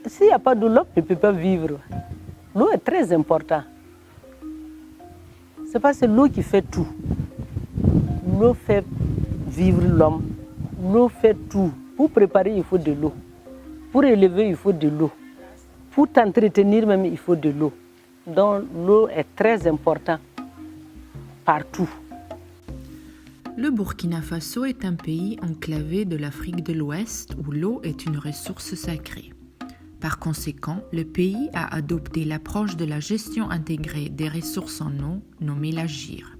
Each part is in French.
s'il n'y a pas de l'eau, on ne peut pas vivre. L'eau est très importante. C'est parce que c'est l'eau qui fait tout. L'eau fait vivre l'homme. L'eau fait tout. Pour préparer, il faut de l'eau. Pour élever, il faut de l'eau. Pour t'entretenir même, il faut de l'eau. Donc l'eau est très importante partout. Le Burkina Faso est un pays enclavé de l'Afrique de l'Ouest où l'eau est une ressource sacrée. Par conséquent, le pays a adopté l'approche de la gestion intégrée des ressources en eau, nommée la GIR.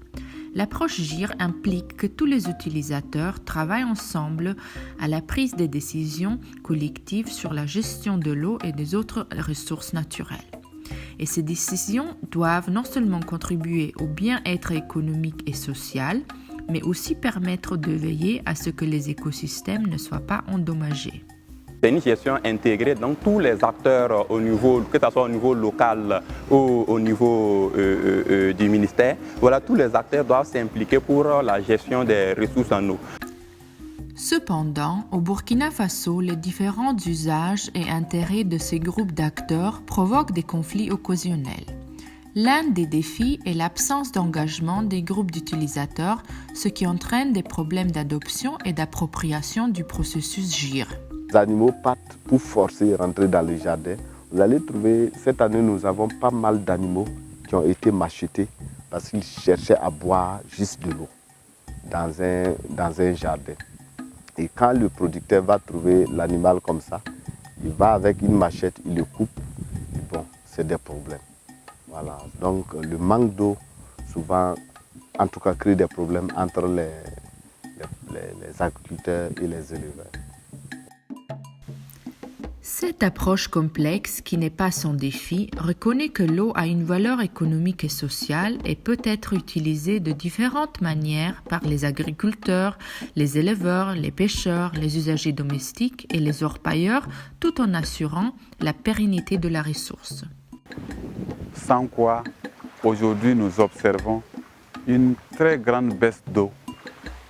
L'approche GIR implique que tous les utilisateurs travaillent ensemble à la prise des décisions collectives sur la gestion de l'eau et des autres ressources naturelles. Et ces décisions doivent non seulement contribuer au bien-être économique et social, mais aussi permettre de veiller à ce que les écosystèmes ne soient pas endommagés. C'est une gestion intégrée, donc tous les acteurs au niveau, que ce soit au niveau local ou au niveau du ministère, voilà, tous les acteurs doivent s'impliquer pour la gestion des ressources en eau. Cependant, au Burkina Faso, les différents usages et intérêts de ces groupes d'acteurs provoquent des conflits occasionnels. L'un des défis est l'absence d'engagement des groupes d'utilisateurs, ce qui entraîne des problèmes d'adoption et d'appropriation du processus GIR. Les animaux partent pour forcer rentrer dans le jardin. Vous allez trouver, cette année, nous avons pas mal d'animaux qui ont été machetés parce qu'ils cherchaient à boire juste de l'eau dans un jardin. Et quand le producteur va trouver l'animal comme ça, il va avec une machette, il le coupe, et bon, c'est des problèmes. Voilà. Donc le manque d'eau, souvent, en tout cas, crée des problèmes entre les agriculteurs et les éleveurs. Cette approche complexe, qui n'est pas sans défi, reconnaît que l'eau a une valeur économique et sociale et peut être utilisée de différentes manières par les agriculteurs, les éleveurs, les pêcheurs, les usagers domestiques et les orpailleurs, tout en assurant la pérennité de la ressource. Sans quoi, aujourd'hui, nous observons une très grande baisse d'eau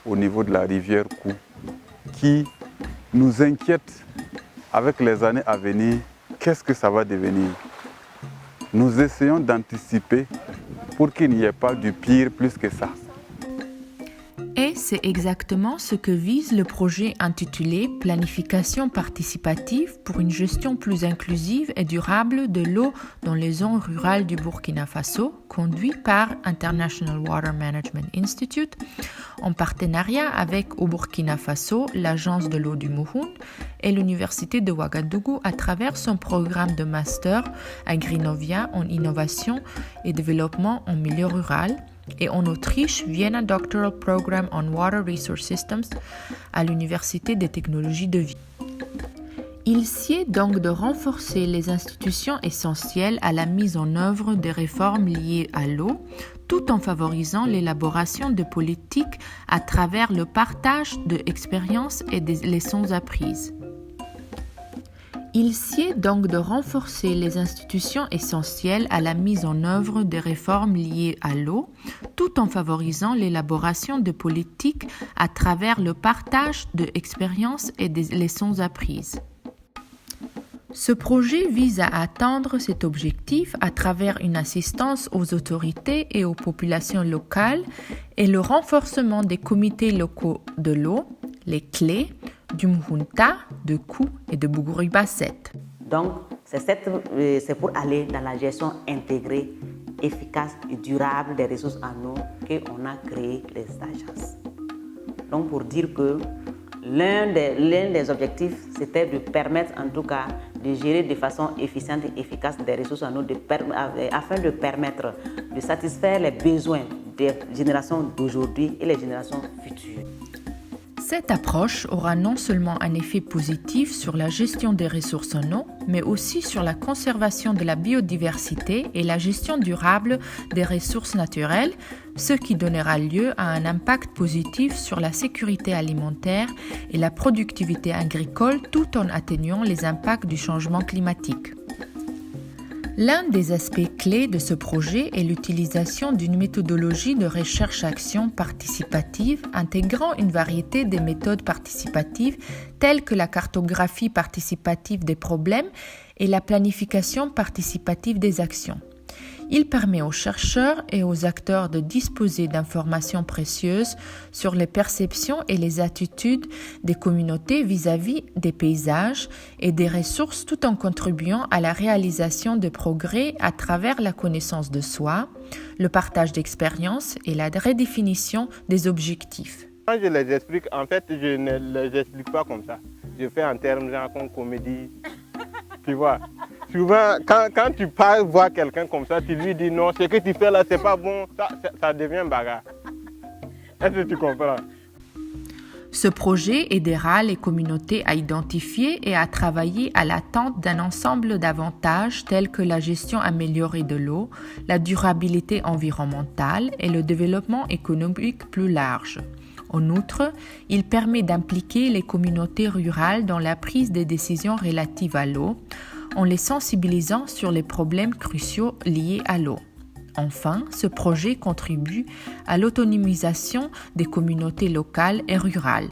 au niveau de la rivière Kou, qui nous inquiète. Avec les années à venir, qu'est-ce que ça va devenir? Nous essayons d'anticiper pour qu'il n'y ait pas du pire plus que ça. Et c'est exactement ce que vise le projet intitulé « Planification participative pour une gestion plus inclusive et durable de l'eau dans les zones rurales du Burkina Faso » conduit par International Water Management Institute en partenariat avec au Burkina Faso l'Agence de l'eau du Mouhoun et l'Université de Ouagadougou à travers son programme de master à Grinovia en innovation et développement en milieu rural et en Autriche, Vienna Doctoral Program on Water Resource Systems à l'Université des technologies de Vienne. Il sied donc de renforcer les institutions essentielles à la mise en œuvre des réformes liées à l'eau, tout en favorisant l'élaboration de politiques à travers le partage d'expériences et des leçons apprises. Il sied donc de renforcer les institutions essentielles à la mise en œuvre des réformes liées à l'eau, tout en favorisant l'élaboration de politiques à travers le partage d'expériences et des leçons apprises. Ce projet vise à atteindre cet objectif à travers une assistance aux autorités et aux populations locales et le renforcement des comités locaux de l'eau, les clés, du Mouhounta, de Kou et de Bougouri Basset. Donc, c'est pour aller dans la gestion intégrée, efficace et durable des ressources en eau qu'on a créé les agences. Donc, pour dire que l'un des objectifs, c'était de permettre en tout cas de gérer de façon efficiente et efficace des ressources en eau afin de permettre de satisfaire les besoins des générations d'aujourd'hui et les générations futures. Cette approche aura non seulement un effet positif sur la gestion des ressources en eau, mais aussi sur la conservation de la biodiversité et la gestion durable des ressources naturelles, ce qui donnera lieu à un impact positif sur la sécurité alimentaire et la productivité agricole tout en atténuant les impacts du changement climatique. L'un des aspects clés de ce projet est l'utilisation d'une méthodologie de recherche-action participative intégrant une variété de méthodes participatives telles que la cartographie participative des problèmes et la planification participative des actions. Il permet aux chercheurs et aux acteurs de disposer d'informations précieuses sur les perceptions et les attitudes des communautés vis-à-vis des paysages et des ressources tout en contribuant à la réalisation de progrès à travers la connaissance de soi, le partage d'expériences et la redéfinition des objectifs. Quand je les explique, en fait, je ne les explique pas comme ça. Je fais en termes genre comme comédie, tu vois. Souvent, quand tu pars voir quelqu'un comme ça, tu lui dis non, ce que tu fais là, c'est pas bon, ça devient bagarre. Est-ce que tu comprends? Ce projet aidera les communautés à identifier et à travailler à l'attente d'un ensemble d'avantages tels que la gestion améliorée de l'eau, la durabilité environnementale et le développement économique plus large. En outre, il permet d'impliquer les communautés rurales dans la prise des décisions relatives à l'eau, en les sensibilisant sur les problèmes cruciaux liés à l'eau. Enfin, ce projet contribue à l'autonomisation des communautés locales et rurales.